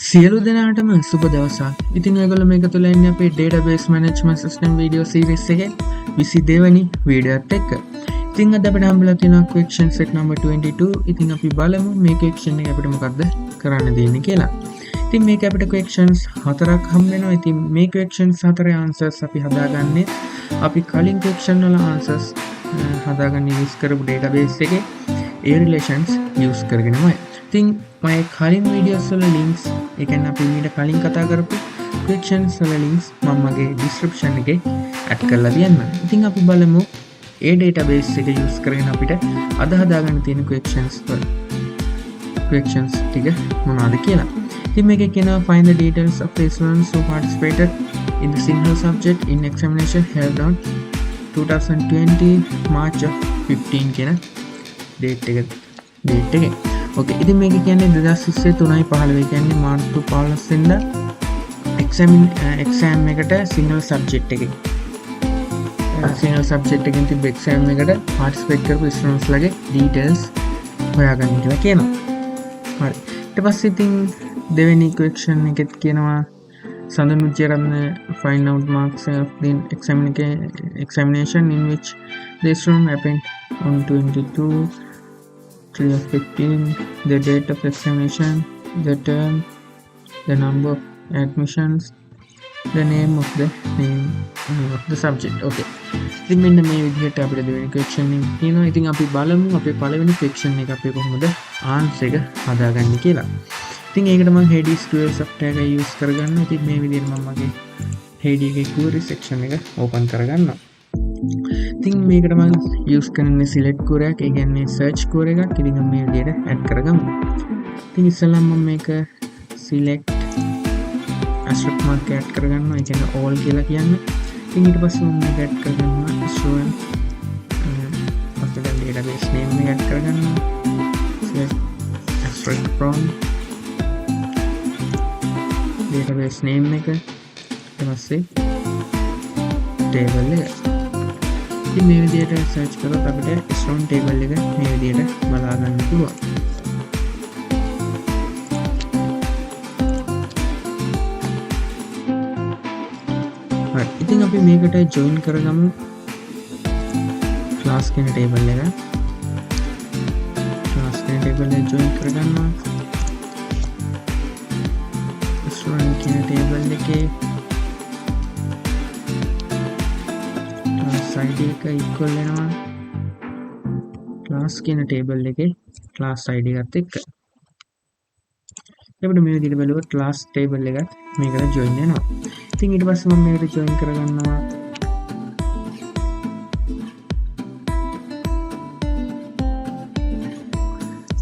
සියලු දෙනාටම සුබ දවසක්. ඉතින් ඔයගොල්ලෝ මේක තුල ඉන්නේ අපේ database management system video series එකේ 22 වෙනි වීඩියෝත් එක්ක. ඉතින් අද අපිට හම්බෙලා තියෙනවා question set number 22. ඉතින් අපි බලමු මේ question එක අපිට මොකක්ද කරන්න දෙන්නේ කියලා. ඉතින් මේක අපිට questions 4ක් හම්බ වෙනවා. ඉතින් මේ questions 4 answers අපි හදාගන්නේ අපි කලින් question වල answers හදාගන්න use කරපු database එකේ ඒ relations use කරගෙනමයි. ඉතින් මම කලින් videos වල links ඒ කියන්නේ අපි මීට කලින් කතා කරපු questions වල links මම මගේ description එකේ add කරලා තියන්නම්. ඉතින් අපි බලමු ඒ database එක use කරගෙන අපිට අද හදාගන්න තියෙන questions ටික මොනවද කියලා. ඉතින් මේකේ කියනවා find the details of the students who participated in the single subject in examination held on 2020 March 15 කියන date එක. Okay, ඉතින් මේක කියන්නේ 2023 3.15 කියන්නේ මාර්තු 15 වෙනිදා exam එකට single subject එකේ තිබ්බ exam එකට participate කරපු students ලගේ details හොයාගන්න කියලා කියනවා. හරි. ඊට පස්සේ ඉතින් දෙවෙනි question එකෙත් කියනවා Sandhanu Vijayaratne find out marks of the examination in which the student happened on 22 3 of 15, the date of examination, the term, the number of admissions, the name of the subject. Okay. ඉතින් මෙන්න මේ විදිහට අපිට දෙවෙනි question එක තියෙනවා. ඉතින් අපි බලමු අපේ පළවෙනි question එක අපි කොහොමද answer එක හදාගන්නේ කියලා. ඉතින් ඒකට මම Hades SQL software එක use කරගන්නවා. ඉතින් මේ විදිහට මම මගේ Hades එකේ query section එක open කරගන්නවා. ඉතින් මේකට මම use කරන්නේ select query එකක්. ඒ කියන්නේ search query එකක්. ඉතින් මේ විදිහට add කරගමු. ඉතින් ඉස්සෙල්ලාම මම මේක select asterisk mark add කරගන්නවා. ඒ කියන්නේ all කියලා කියන්නේ. ඉතින් ඊට පස්සේ මම මේක add කරගන්නවා student අපිට database name එක add කරගන්නවා. select asterisk from database name එක ඊට පස්සේ table එක. ඉතින් මේ විදිහට search කරොත් අපිට student table එක මේ විදිහට බලා ගන්න පුළුවන්. හරි. ඉතින් අපි මේකට join කරගමු class කියන table එක. class කියන table එක join කරගන්නවා. student කියන table එකේ ID එක equal වෙනවා class කියන table එකේ class ID එකත් එක්ක. එතකොට මේ විදිහට බලුවොත් class table එකත් මේකට join වෙනවා. ඉතින් ඊට පස්සේ මම මේකට join කරගන්නවා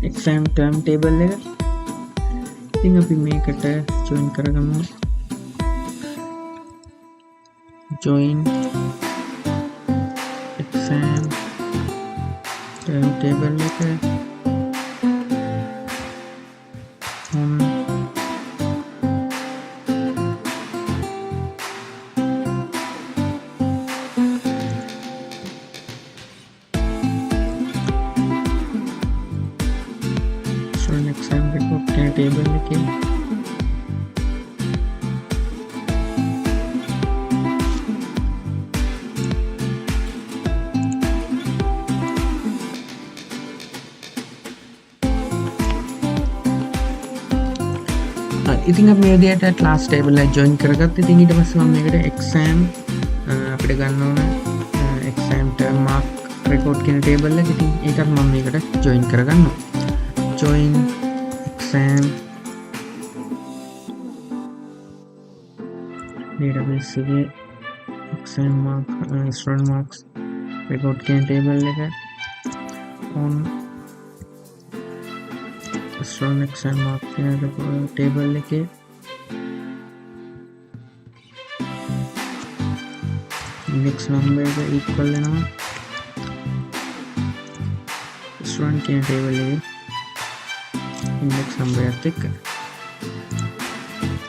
exam term table එක. ඉතින් අපි මේකට join කරගමු join exam term table එක on student exam report කියන table එකේ ඉතින් අපි මේ විදිහට class table එක join කරගත්තා. ඉතින් ඊට පස්සේ මම මේකට exam අපිට ගන්න ඕන exam term mark record කියන table එක. ඉතින් ඒකත් මම මේකට join කරගන්නවා. join exam database එකේ exam mark student marks record කියන table එක on student exam mark කියන table එකේ index number එක equal වෙනවා student කියන table එකේ index number එකත් එක්ක.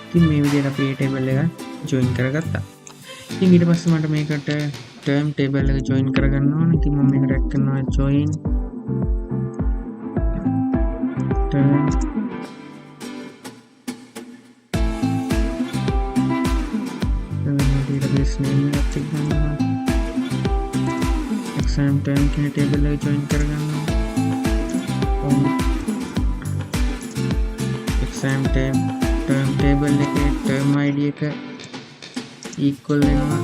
ඉතින් මේ විදිහට අපි මේ table එක join කරගත්තා. ඉතින් ඊට පස්සේ මට මේකට term table එක join කරගන්න ඕනේ. ඉතින් මම මේකට add කරනවා join term database name එකත් එක්ක ගන්නවා exam term කියන table එක join කරගන්නවා exam term table එකේ term id එක equal වෙනවා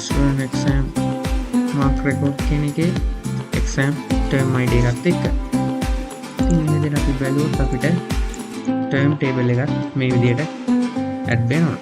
student exam mark record කියන එකේ exam term id එකත් එක්ක ඉතින් මේ විදිහට අපි බැලුවොත් අපිට term table එකත් මේ විදිහට add වෙනවා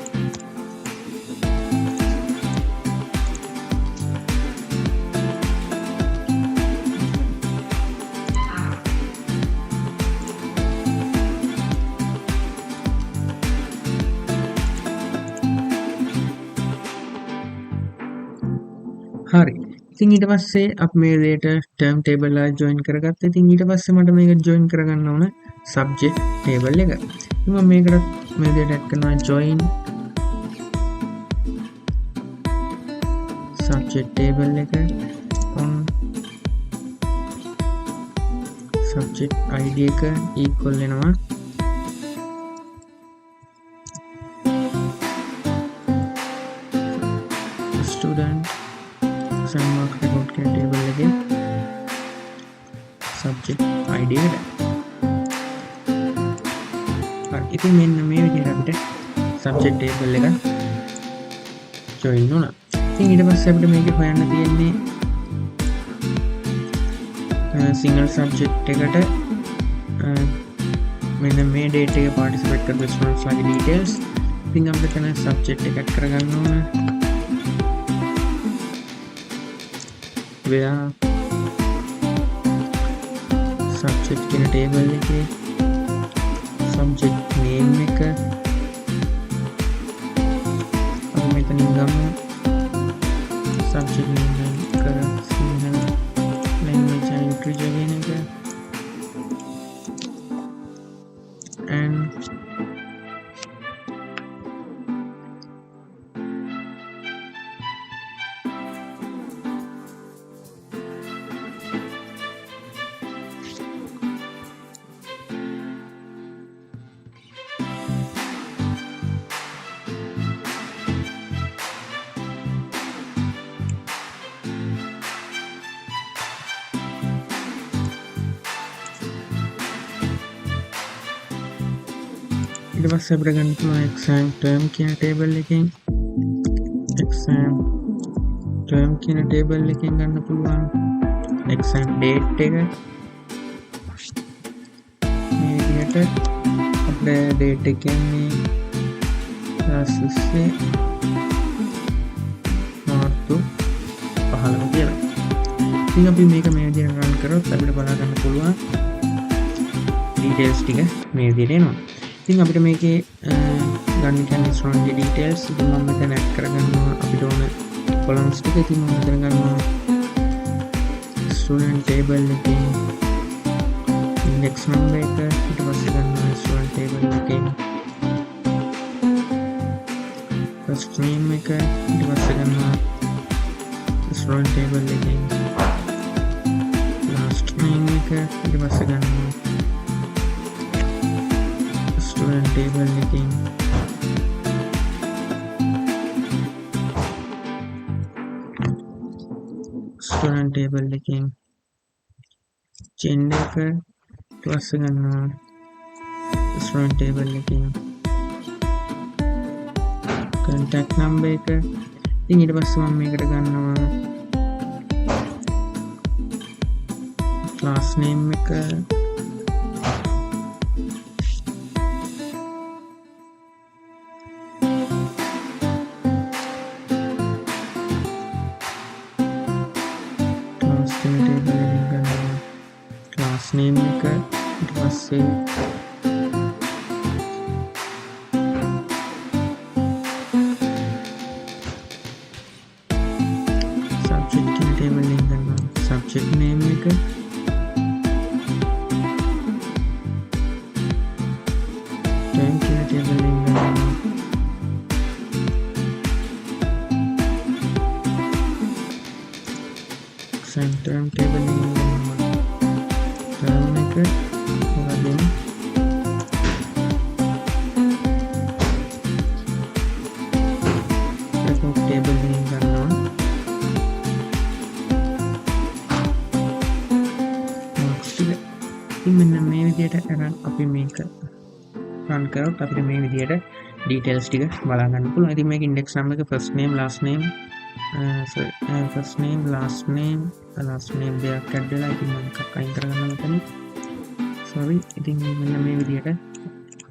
හරි ඉතින් ඊට පස්සේ අපි මේ විදිහට term table එක join කරගත්තා. ඉතින් ඊට පස්සේ මට මේක join කරගන්න ඕන subject table එක. ඉතින් මම මේකට මේ විදිහට add කරනවා join subject table එක on subject id එක equal වෙනවා student exam mark record කියන table එකේ subject id එකට. හරි ඉතින් මෙන්න මේ විදිහට අපිට subject table එක join වුණා. ඉතින් ඊට පස්සේ අපිට මේකේ හොයන්න තියෙන්නේ single subject එකට මෙන්න මේ date එකේ participate කරපු students ලාගේ details. ඉතින් අපිට තමයි subject එක add කරගන්න ඕන. where subject කියන table එකේ subject name එක අපි මෙතනින් ගමු subject name එක සිංහල language and literature කියන එක and ඊට පස්සේ අපිට ගන්න පුළුවන් exam term කියන table එකෙන් exam term කියන table එකෙන් ගන්න පුළුවන් exam date එක මේ විදිහට අපේ date එක කියන්නේ දාස්සේ මාර්තු 15 කියලා. ඉතින් අපි මේක මේ විදිහට run කරොත් අපිට බලා ගන්න පුළුවන් details ටික මේ විදිහට එනවා. ඉතින් අපිට මේකේ ගන්න කියන්නේ student details. ඉතින් මම මෙතන add කරගන්නවා අපිට ඕන columns ටික. ඉතින් මම මෙතන ගන්නවා student table එකෙන් index number එක. ඊට පස්සේ ගන්නවා student table එකෙන් first name එක. ඊට පස්සේ ගන්නවා student table එකෙන් last name එක. ඊට පස්සේ ගන්නවා student table එකෙන් student table එකෙන් gender එක. ඊට පස්සේ ගන්නවා student table එකෙන් contact number එක. ඉතින් ඊට පස්සේ මම මේකට ගන්නවා class name එක. class name එක. ඊට පස්සේ subject කියන table එකෙන් ගන්නවා subject name එක. term කියන table එකෙන් ගන්නවා exam term table term එක වගේම record table එකෙන් ගන්නවා marks ටික. ඉතින් මෙන්න මේ විදිහට අරන් අපි මේක run කරොත් අපිට මේ විදිහට details ටික බලා ගන්න පුළුවන්. ඉතින් මේක index number එක first name last name first name last name දෙයක් add වෙලා ඉතින් මම එකක් අයින් කරගන්නවා මෙතන. sorry. ඉතින් මෙන්න මේ විදිහට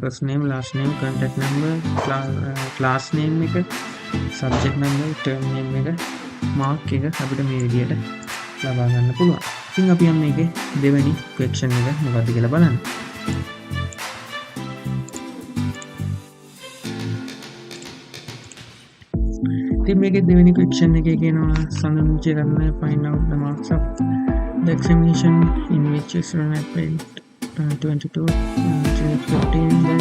first name last name contact number class name එක subject number term name එක mark එක අපිට මේ විදිහට ලබා ගන්න පුළුවන්. ඉතින් අපි යන්න මේකේ දෙවෙනි question එක මොකක්ද කියලා බලන්න. ඉතින් මේකේ දෙවෙනි question එකේ කියනවා සඳහන් කරන්න find out the marks of the examination in which is run at 22 15 the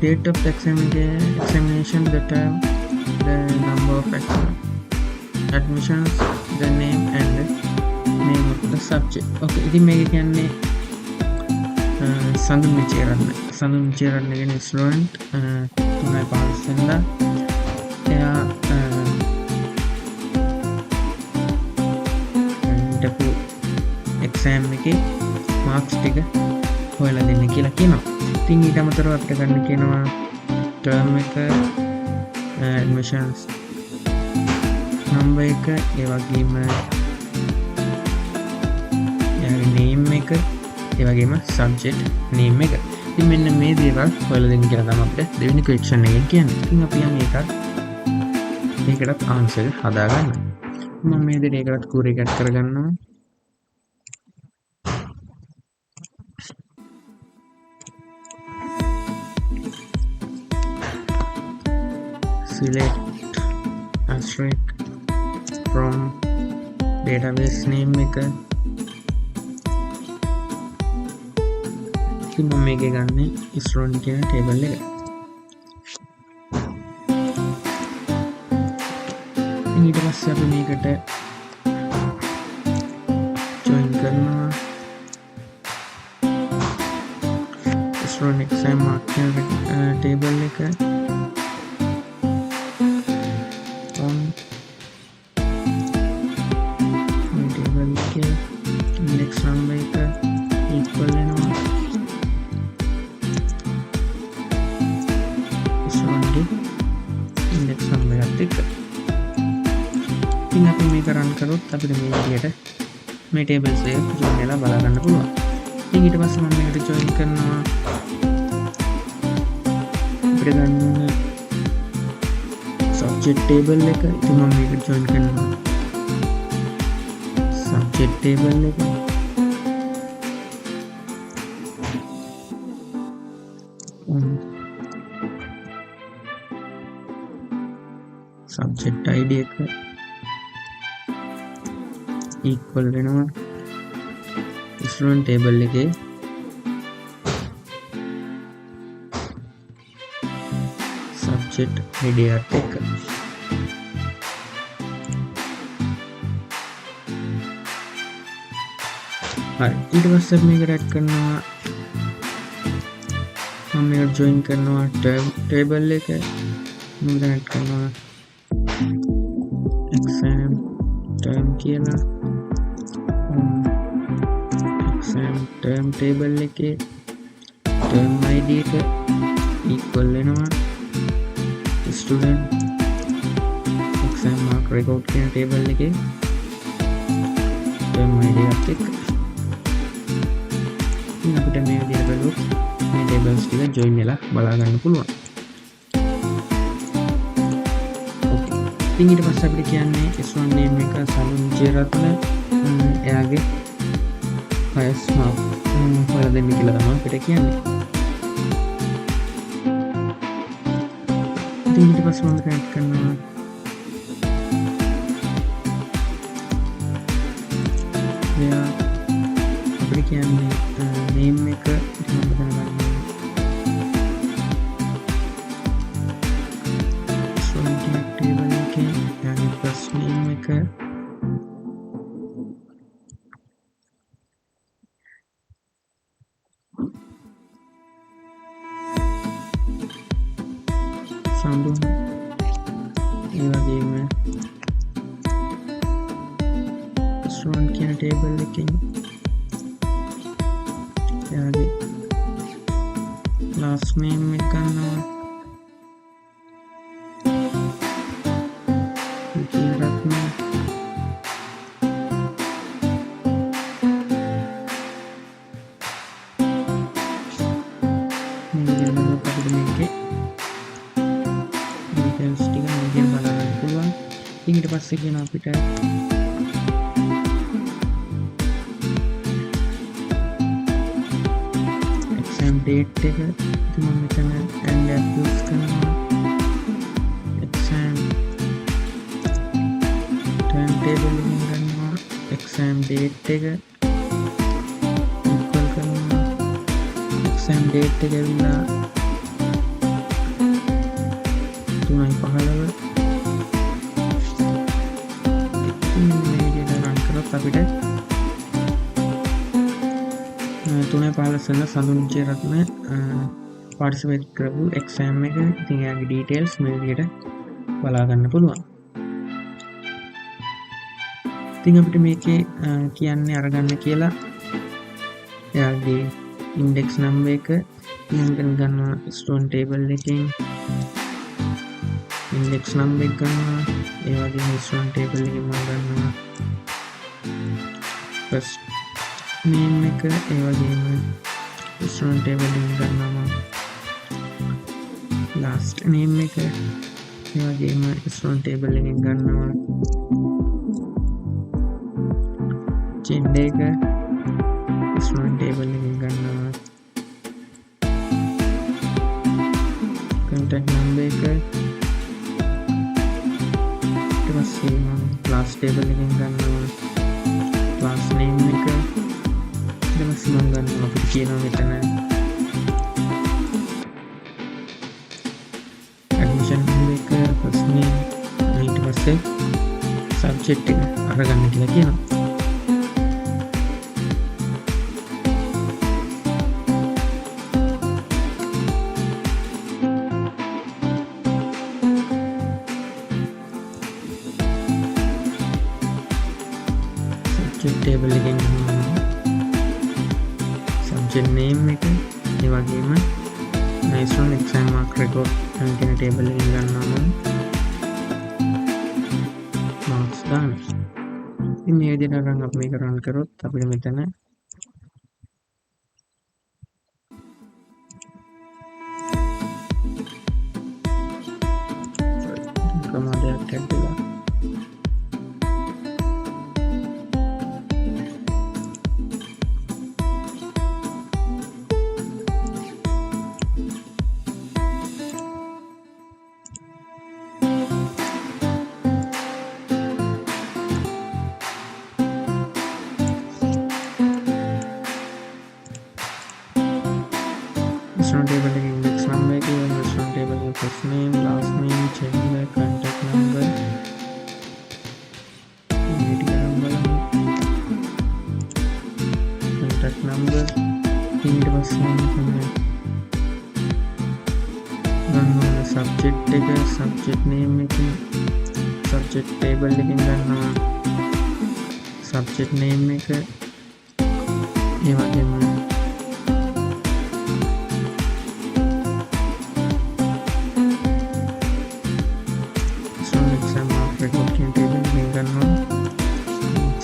date of the examination the term the number of admissions the name and the name of the subject. okay. ඉතින් මේක කියන්නේ සඳහන් විචාරණ කියන්නේ student 3.5 වෙනිදා එයා exam එකේ marks ටික හොයලා දෙන්න කියලා කියනවා. ඉතින් ඊට අමතරව අපිට ගන්න කියනවා term එක admissions number එක ඒ වගේම එයාගේ name එක ඒ වගේම subject name එක. ඉතින් මෙන්න මේ දේවල් හොයලා දෙන්න කියලා තමයි අපිට දෙවෙනි question එකෙන් කියන්නේ. ඉතින් අපි යන්නේ මේකටත් answer හදා ගන්න. මම මේ දෙයකට කූරේ එකක් කරගන්නවා. select asterisk from database name එක. ඉතින් මම මේක ගන්න student කියන table එක. ඊට පස්සේ අපි මේකට join කරනවා student exam mark කියන table එක. index number එක equal වෙනවා student index number එකත් එක්ක. ඉතින් අපි මේක run කරොත් අපිට මේ විදිහට මේ tables එක join වෙලා බලා ගන්න පුළුවන්. ඉතින් ඊට පස්සේ මම මේකට join කරනවා අපිට ගන්න subject table එක. ඉතින් මම මේකට join කරනවා subject table එක. subject id එක equal වෙනවා student table එකේ subject id එකත් එක්ක. හරි. ඊට පස්සේ මේක add කරනවා මම මේක join කරනවා term table එක. මම දැන් add කරනවා exam term කියලා exam term table එකේ term id එක equal වෙනවා student exam mark record කියන table එකේ term id එකත් එක්ක. ඉතින් අපිට මේ විදිහට බලුවොත් මේ tables ටික join වෙලා බලා ගන්න පුළුවන්. ඉතින් ඊට පස්සේ අපිට කියන්නේ student name එක සමුන් ජයරත්න එයාගේ highest mark හොයලා දෙන්න කියලා තමයි අපිට කියන්නේ. ඉතින් ඊට පස්සේ මම type කරනවා එයා අපිට කියන්නේ name එක මම දැනගන්න table එකේ first name එක student කියන table එකකින් එයාගේ last name එක ගන්නවා රත්න ඊට පස්සේ කියන අපිට exam date එක මම මෙතන and use කරනවා exam timetable එකෙන් ගන්නවා exam date එක equal කරනවා exam date එක ඇවිල්ලා 3:15 අපිට 3:15 සඳුන් විජේරත්න පාර්ටිසිපේට් කරපු එක්සෑම් එක ඉතින් එයාගේ ඩීටේල්ස් මේ විදිහට බලා ගන්න පුළුවන්. ඉතින් අපිට මේකේ කියන්නේ අරගන්න කියලා එයාගේ ඉන්ඩෙක්ස් නම්බර් එක මෙතන ගන්නවා ස්ටුඩන්ට් ටේබල් එකෙන් ඉන්ඩෙක්ස් නම්බර් එක ගන්නවා ඒ වගේම ස්ටුඩන්ට් ටේබල් එකෙන් මම ගන්නවා first name එක ඒ වගේම student table එකෙන් ගන්නවා last name එක ඒ වගේම student table එකෙන් ගන්නවා gender එක student table එකෙන් ගන්නවා contact number එක ඊට පස්සේ class table එකෙන් ගන්නවා class name එක ඊට පස්සේ මම ගන්නවා අපිට කියනවා මෙතන admission එක first name ඊට පස්සේ subject එක අරගන්න කියලා කියනවා table එකෙන් subject name එක ඒ වගේම nice one exam mark record කියන table එකෙන් ගන්නවා marks දාන්න. ඉතින් මේ විදිහට නම් අපි මේක run කරොත් අපිට මෙතන command එකක් ඇතුළේ student table එකේ index number එක student table එකේ first name last name gender contact number ඊට ගන්න contact number ඊට පස්සේ ගන්නවා subject එක subject name එක subject table එකෙන් ගන්නවා subject name එක ඒ වගේම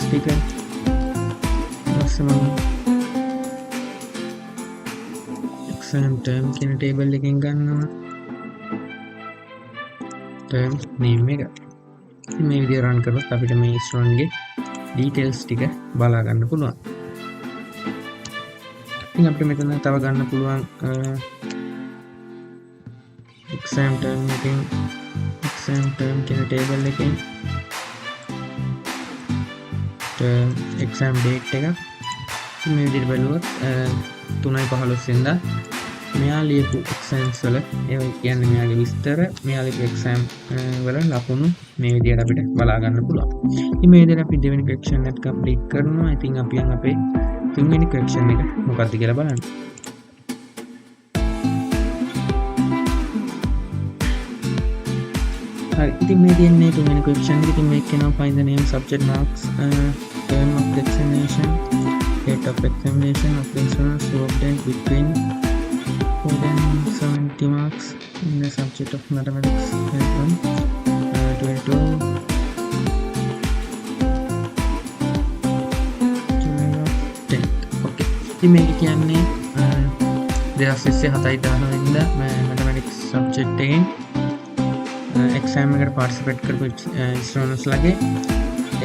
sticker exam term කියන table එකෙන් ගන්නවා term name එක. ඉතින් මේ විදිහට run කරොත් අපිට මේ student ගේ details ටික බලා ගන්න පුළුවන්. ඉතින් අපිට මෙතන තව ගන්න පුළුවන් exam term එකෙන් exam term කියන table එකෙන් exam date එක මේ විදිහට බලුවොත් 3:15 වෙනිදා මෙයා ලියපු exams වල ඒ කියන්නේ මෙයාගේ විස්තර මෙයා ලියපු exam වල ලකුණු මේ විදිහට අපිට බලා ගන්න පුළුවන්. ඉතින් මේ විදිහට අපි දෙවෙනි question එක complete කරනවා. ඉතින් අපි යන් අපේ තුන්වෙනි question එක මොකක්ද කියලා බලන්න. හරි ඉතින් මේ තියෙන්නේ තුන්වෙනි question එක. ඉතින් මේක කියනවා find the name subject marks term of the examination date of examination of the insurance to obtain between more than 70 marks in the subject of mathematics L1 22 10. okay ඉතින් මේක කියන්නේ 2027 වෙනිදා mathematics subject එකෙන් exam එකට participate කරපු students ලගේ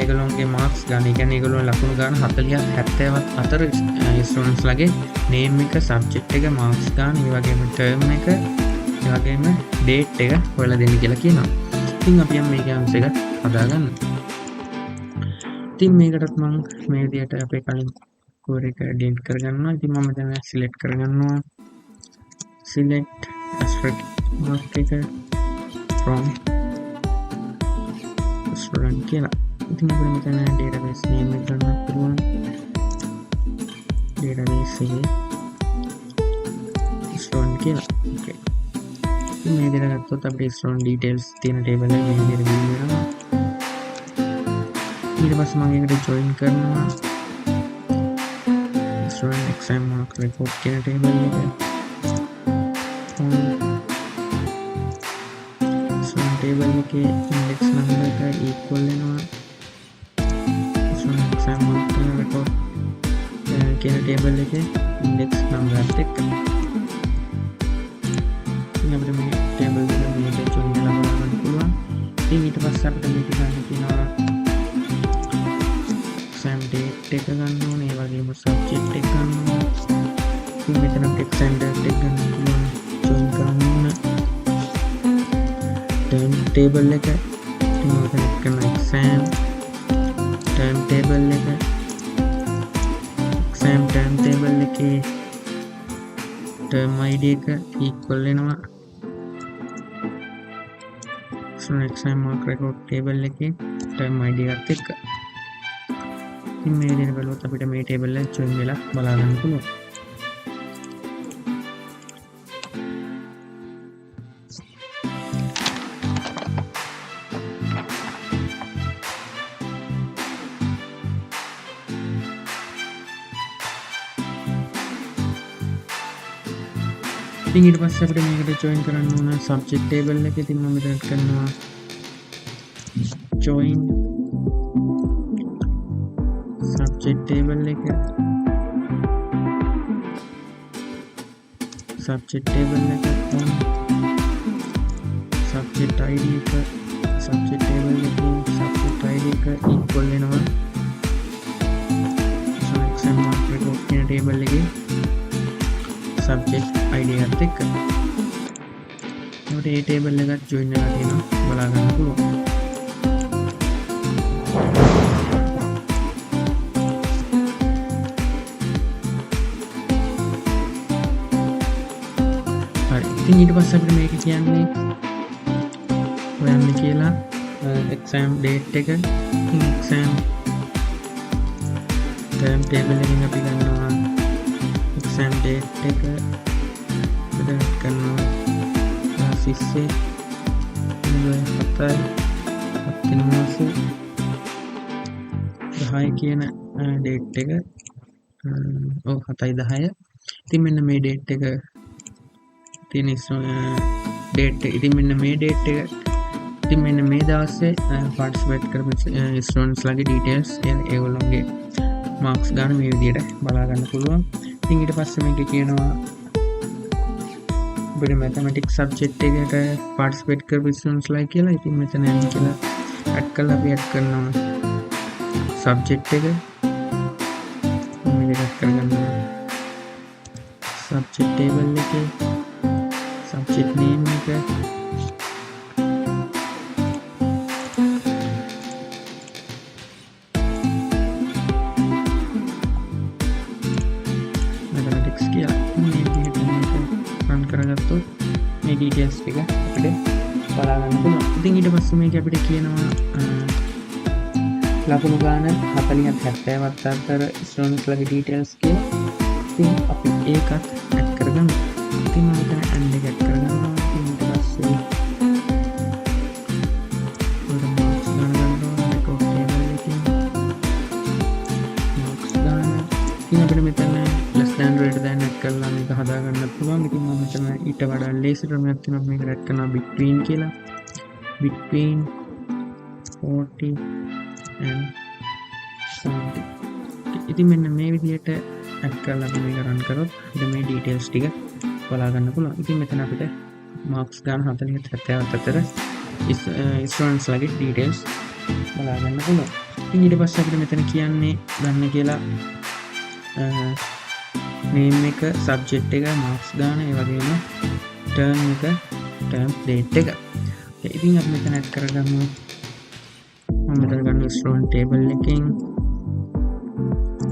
ඒගොල්ලොන්ගේ Marx ගන්න. ඒ කියන්නේ ඒගොල්ලෝ ලකුණු ගන්න 40ක් 70ක් අතර ස්ටුඩන්ට්ස් ලගේ නේම් එක, සබ්ජෙක්ට් එක, මාක්ස් ගන්න, ඒ වගේම ටර්ම් එක, ඒ වගේම ඩේට් එක හොයලා දෙන්න කියලා කියනවා. ඉතින් අපි යම් මේක ආන්සර් එක හදාගන්න. ඉතින් මේකටත් මම මේ විදිහට අපේ කලින් කෝඩ් එක ඩිලීට් කරගන්නවා. ඉතින් මම දැන් සිලෙක්ට් කරගන්නවා select abstract mark එක from student කියලා. ඉතින් අපිට මෙතන database name එක ගන්න පුළුවන්. database එකේ student කියලා. okay. ඉතින් මේ විදිහට ගත්තොත් අපිට student details තියෙන table එක මේ විදිහට වෙනවා. ඊට පස්සේ මම ඒකට join කරනවා student exam mark report කියන table එක. टेबल के इंडेक्स नंबर का इक्वल लेना एग्जाम मार्क रिकॉर्ड के टेबल लेके इंडेक्स नंबर टिक यहाँ पर मैं टेबल के लिए जो मिला बराबर हुआ ये तो बस सब करने के बाद कि ना एग्जाम डेट टेक करना है ये वाली वो सब्जेक्ट टेक करना है फिर मैं तरफ एग्जाम डेट टेक करना है join करना है टाइम टेबल लेकर कनेक्ट करना एग्जाम टाइम टेबल लेकर एग्जाम टाइम टेबल लेके टर्म आईडी का इक्वल लेना एग्जाम मार्क रिकॉर्ड टेबल लेके टर्म आईडी का टिक मेरे टेबल होता बेटा मेरे टेबल है जो मेरा बलागन को ඊට පස්සේ අපිට මේකට join කරන්න ඕන subject table එකේ. ඉතින් මම මෙතන කරනවා join subject table එක subject table එක on subject id එක subject table එකේ subject id එක equal වෙනවා exam mark record කියන table එකේ subject id එකත් එක්ක. ඒකට ඒ ටේබල් එකත් join වෙලා තියෙනවා බලා ගන්න පුළුවන්. හරි. ඉතින් ඊට පස්සේ අපිට මේක කියන්නේ හොයන්න කියලා exam date එක exam term table එකෙන් අපි ගන්නවා exam date එක bedakan sisi nilai hatai hati masuk දහය කියන ඩේට් එක ඔව් 7/10 ඉතින් මෙන්න මේ ඩේට් එක තියෙන ඩේට් එක ඉතින් මෙන්න මේ ඩේට් එක ඉතින් මෙන්න මේ දවසේ පාර්ටිසිපේට් කරපු ස්ටුඩන්ට්ස් ලගේ ඩීටේල්ස් ඒගොල්ලෝගේ මාක්ස් ගන්න මේ විදිහට බලා ගන්න පුළුවන්. ඉතින් ඊට පස්සේ මේක කියනවා අපිට mathematics subject එකට participate කරපු students ලා කියලා. ඉතින් මෙතන යන්න කියලා add කරලා අපි add කරනවා subject එක මේක add කරගන්නවා subject table එකේ subject name එක mathematics කියලා මේ විදිහට රන් කරගත්තොත් මේ details ටික අපිට බලා ගන්න පුළුවන්. ඉතින් ඊට පස්සේ මේක අපිට කියනවා ලකුණු ගාන 40ත් 70ත් අතර ස්ටුඩන්ට්ස් ලගේ details කියලා. ඉතින් අපි ඒකත් add කරගමු. ඉතින් මම මෙතන and එක add කරගන්නවා. ඊට පස්සේ ඉතින් අපිට මෙතන less than greater than add කරලා මේක හදා ගන්නත් පුළුවන්. ඉතින් මම මෙතන ඊට වඩා ලේසි ක්‍රමයක් තියෙනවා මේක add කරනවා between කියලා. between 40 and 70. ඉතින් මෙන්න මේ විදිහට add කරලා අපි මේක run කරොත් අපිට මේ details ටික බලා ගන්න පුළුවන්. ඉතින් මෙතන අපිට marks ගන්න 40 70 අතර students ලගේ details බලා ගන්න පුළුවන්. ඉතින් ඊට පස්සේ අපිට මෙතන කියන්නේ ගන්න කියලා name එක, subject එක, marks ගන්න, ඒ වගේම term එක, term date එක. ඉතින් අපි මෙතන add කරගමු. මම මෙතන ගන්න student table එකකින්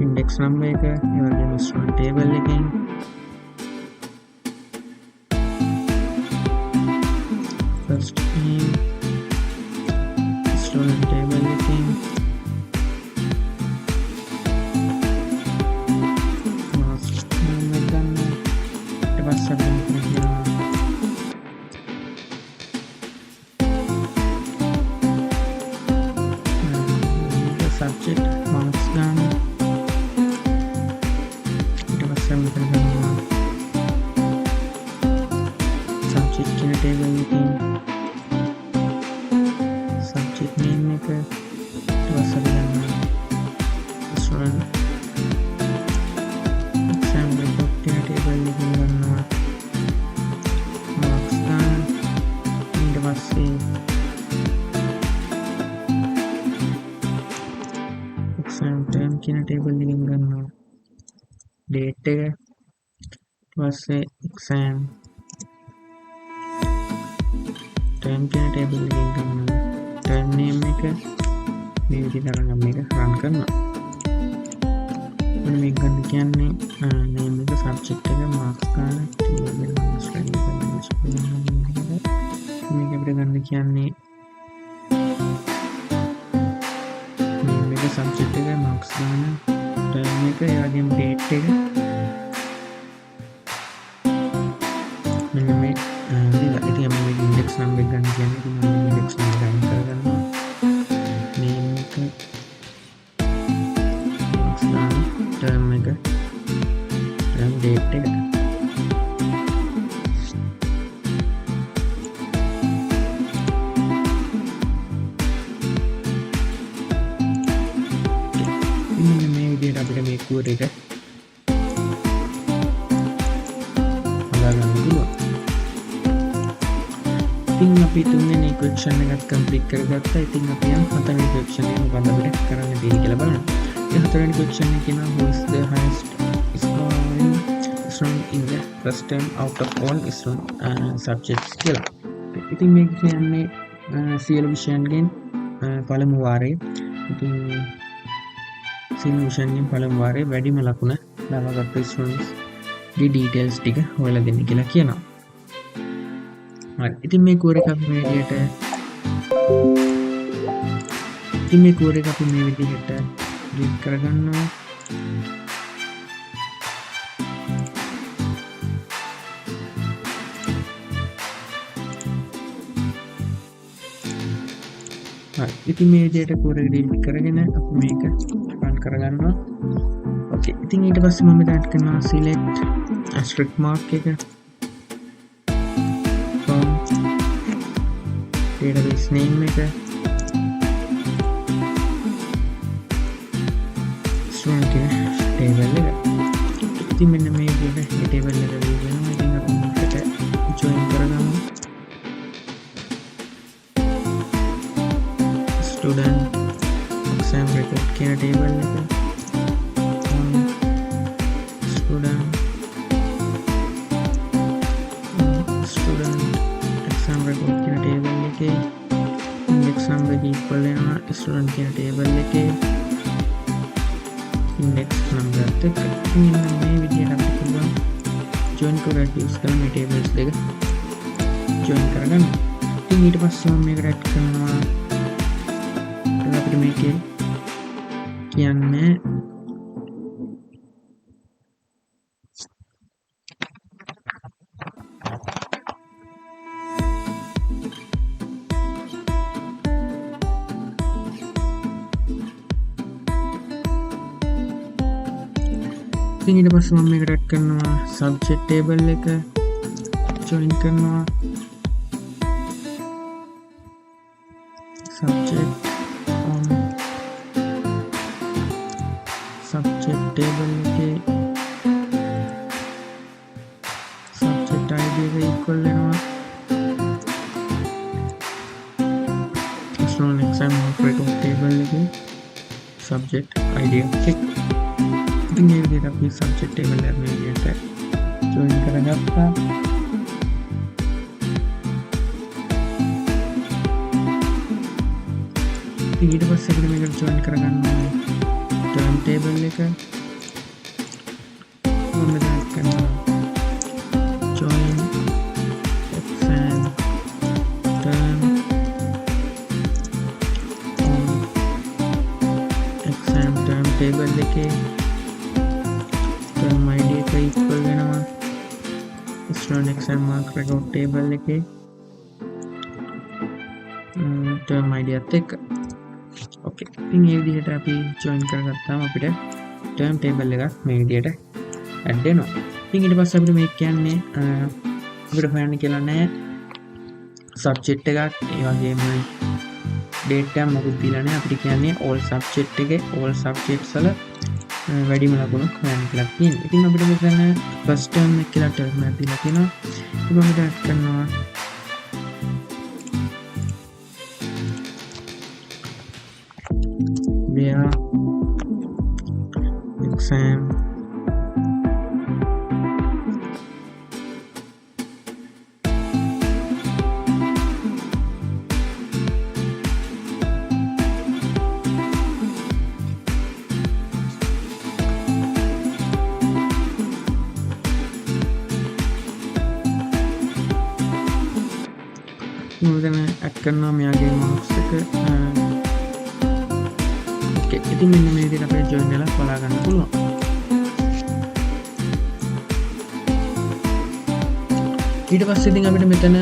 index number එක, ඒ වගේම student table එකකින් first name, student table එකකින් subject marks ගන්න ඊට පස්සේ මෙතන ගන්නවා subject කියන table එකකින් subject name එක ඊට පස්සේ ගන්නවා student exam report කියන table එකකින් ගන්නවා marks ගන්න ඊට පස්සේ term කියන table එකකින් ගන්නවා date එක ඊට පස්සේ exam term කියන table එකකින් ගන්නවා term name එක මේ විදිහට අරන් මේක run කරනවා මම මේක ගන්න කියන්නේ name එක subject එක marks ගන්න මේක අපිට ගන්න කියන්නේ subject එක marks ගන්න term එක ඒ වගේම date එක මෙන්න මේ ඉතින් අපි මේ index number එක ගන්න කියන්නේ ඉතින් මම index number ගන්න කරගන්නවා name එක marks ගන්න term එක term date එක අපිට මේ කුවර එක හදාගන්න පුළුවන්. ඉතින් අපි තුන්වෙනි equation එකත් complete කරගත්තා. ඉතින් අපි යම් හතරවෙනි equation එක මොකද අපිට කරන්න තියෙන්නේ කියලා බලන්න. ඒ හතරවෙනි equation එක කියනවා who is the highest scoring student in the first term out of all subjects කියලා. ඉතින් මේක කියන්නේ සියලු විෂයන්ගෙන් පළමු වාරයේ ඉතින් සියලු විෂයන්ගෙන් පළමු වාරයේ වැඩිම ලකුණ ලබාගත් ස්ටුඩන්ට්ස් ගේ ඩීටේල්ස් ටික හොයලා දෙන්න කියලා කියනවා. හරි. ඉතින් මේ කෝඩ් එක අපි මේ විදිහට රීඩ් කරගන්නවා. හරි. ඉතින් මේ විදිහට කෝඩ් එක රීඩ් කරගෙන අපි මේක run කරගන්නවා. ඕකේ. ඉතින් ඊට පස්සේ මම දැන් කරනවා select asterisk mark එක from database name එක student table එක. ඉතින් මෙන්න මේ විදිහට මේ table එක වෙනවා. ඉතින් අපි මේකට join කරගමු. student exam record කියන table එක student exam record කියන table එකේ index number equal වෙනවා student කියන table එකේ index number එකත් එක්ක. මෙන්න මේ විදිහට අපිට පුළුවන් join කරලා use කරන මේ tables දෙක join කරගන්න. ඉතින් ඊට පස්සේ මම මේකට add කරනවා අපිට මේකේ කියන්නේ ඉතින් ඊට පස්සේ මම මේකට ඇඩ් කරනවා subject table එක join කරනවා subject on subject table එකේ subject id එක equal වෙනවා so next time record table එකේ subject id එක ඉතින් මේ විදිහට අපි subject table එක මේ විදිහට join කරගත්තා ඊට පස්සේ අපිට මේකට join කරගන්න ඕනේ term table එක මම දැන් කරනවා join exam term on exam term table එකේ term id එක equal වෙනවා student exam mark record table එකේ term id එකත් එක්ක ओके ඉතින් මේ විදිහට අපි join කරගත්තාම අපිට term table එකක් මේ විදිහට add වෙනවා. ඉතින් ඊට පස්සේ අපිට මේක කියන්නේ අපිට හොයන්න කියලා නැහැ subject එකක් ඒ වගේම date එක මොකුත් දීලා නැහැ. අපිට කියන්නේ all subject එකේ all subjects වල වැඩිම ලකුණු හොයන්න කියලා තියෙනවා. ඉතින් අපිට මෙතන first term එක කියලා term එකක් දීලා තියෙනවා. ඉතින් අපිට add කරනවා where exam මෙතන ඇඩ් කරනවා මෙයාගේ මාක්ස් එක ඉතින් මෙන්න මේ විදිහට අපේ join වෙලා බලා ගන්න පුළුවන්. ඊට පස්සේ ඉතින් අපිට මෙතන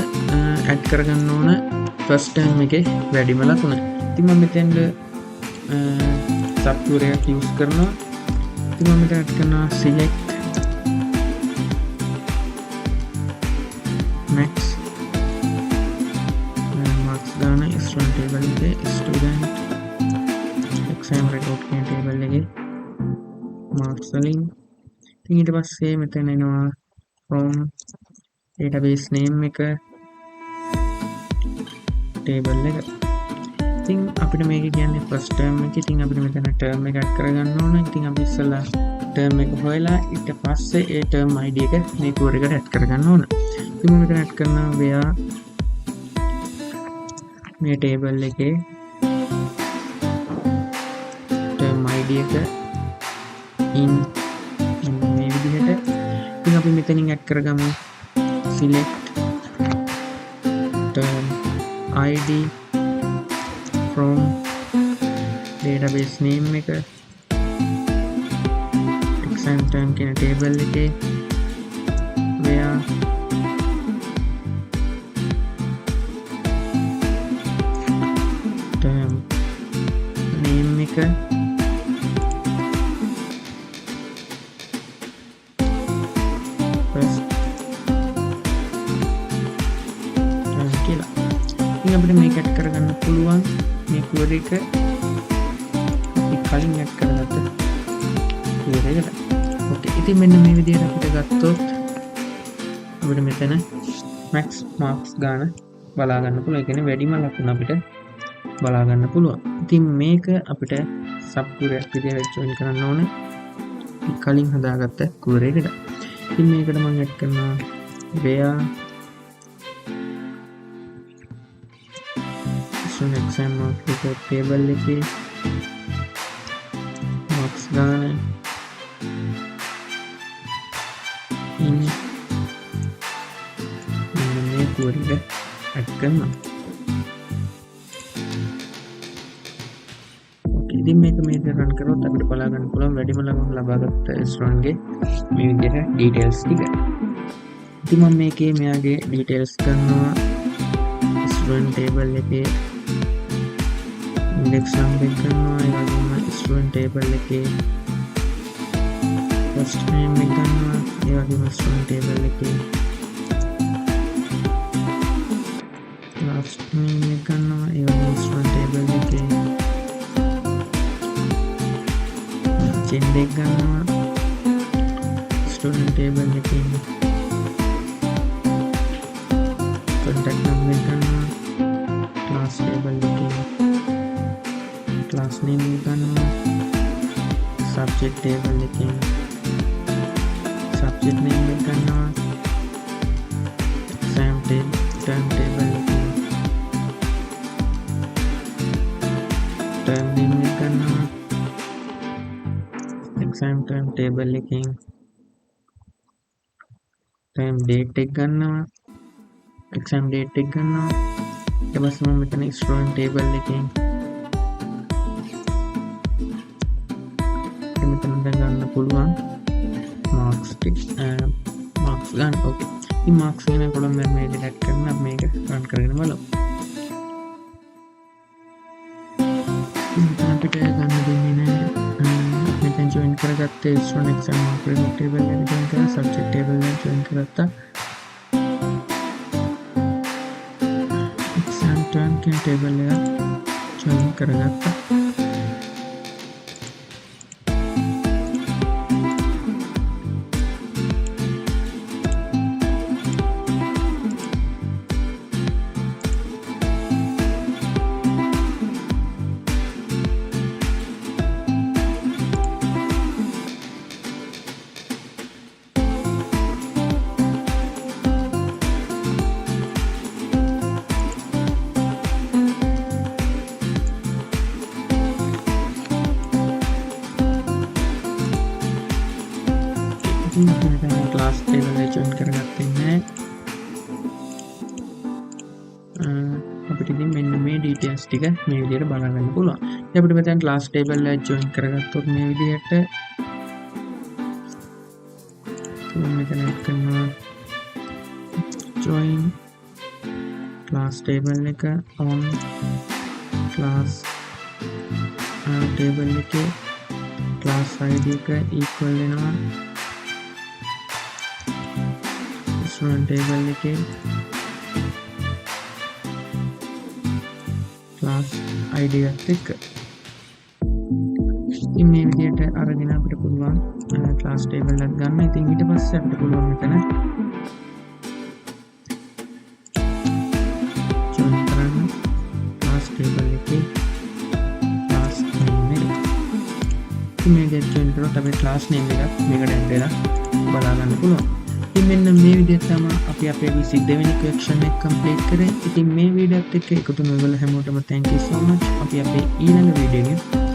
add කරගන්න ඕන first term එකේ වැඩිම ලකුණ. ඉතින් මම මෙතෙන්ද subtool එකක් use කරනවා. ඉතින් මම මෙතන add කරනවා select max marks ගන්න student table එකේ student exam record කියන table එකේ marks වලින් ඉතින් ඊට පස්සේ මෙතන එනවා from database name එක table එක ඉතින් අපිට මේක කියන්නේ first term එක ඉතින් අපිට මෙතන term එක add කරගන්න ඕන ඉතින් අපි ඉස්සෙල්ලා term එක හොයලා ඊට පස්සේ ඒ term id එක මේ core එකට add කරගන්න ඕන ඉතින් මම මෙතන add කරනවා where මේ table එකේ id එක in මේ විදිහට ඉතින් අපි මෙතනින් add කරගමු select term id from database name එක exam term කියන table එකේ where term name එක අපිට මේක ඇඩ් කරගන්න පුළුවන් මේ query එක අපි කලින් ඇඩ් කරගත්ත query එකට. ඕකේ. ඉතින් මෙන්න මේ විදිහට අපිට ගත්තොත් අපිට මෙතන max marks ගන්න බලා ගන්න පුළුවන්. ඒ කියන්නේ වැඩිම ලකුණ අපිට බලා ගන්න පුළුවන්. ඉතින් මේක අපිට sub query එකක් විදිහට join කරන්න ඕනේ. කලින් හදාගත්ත query එකට. ඉතින් මේකට මම ඇඩ් කරනවා where exam mark report table එකේ marks ගන්න in මේ query එක add කරනවා. ඕකේ ඉතින් මේක මේ විදිහට run කරොත් අපිට බලා ගන්න පුළුවන් වැඩිම ලකුණු ලබාගත්ත student ගේ මේ විදිහට details ටික. ඉතින් මම මේකේ මෙයාගේ details කරනවා student table එකේ index number කරනවා ඒ වගේම student table එකේ ෆස්ට් නේම් එක ගන්නවා ඒ වගේම ස්ටුඩන්ට් ටේබල් එකේ ලාස්ට් නේම් එක ගන්නවා ඒ වගේම ස්ටුඩන්ට් ටේබල් එකේ ජෙන්ඩර් එක ගන්නවා ස්ටුඩන්ට් ටේබල් එකේ contact number එක ගන්නවා class table එකේ class name එක ගන්නවා subject table එකේ subject name එක ගන්නවා exam term table එකේ term name එක ගන්නවා exam term table එකේ term date එක ගන්නවා exam date එක ගන්නවා ඊට පස්සේ මම මෙතන student table එකෙන් මෙතන ගන්න පුළුවන් marks ගන්න. ඕකේ. මේ marks වෙන කොලම් දැන් මේ delete කරන අපි මේක run කරගෙන බලමු. මෙතන අපිට ගන්න දෙන්නේ නැහැ. මෙතන join කරගත්තේ student exam mark table එක join කරලා subject table එක join කරගත්තා. term के टेबल है join करगत्ता क्लास टेबल join කරගත්තේ නැහැ. අපිට ඉතින් මෙන්න මේ details ටික මේ විදිහට බලා ගන්න පුළුවන්. ඉතින් අපිට මෙතන class table එක join කරගත්තොත් මේ විදිහට මෙතන කරනවා join class table එක on class table එකේ class id එක equal වෙනවා student table එකේ class id එකත් එක්ක ඉතින් මේ විදිහට අරගෙන අපිට පුළුවන් class table එකක් ගන්න. ඉතින් ඊට පස්සේ අපිට පුළුවන් මෙතන join කරන්න class table එකේ class name එක. ඉතින් මේක join කරොත් අපේ class name එකත් මේකට add වෙලා බලා ගන්න පුළුවන්. මෙන්න මේ විදිහට තමයි අපි අපේ 22 වෙනි question එක complete කරේ. ඉතින් මේ වීඩියෝත් එක්ක එකතු වෙන ඔයගොල්ලෝ හැමෝටම thank you so much. අපි අපේ ඊළඟ වීඩියෝ එකේ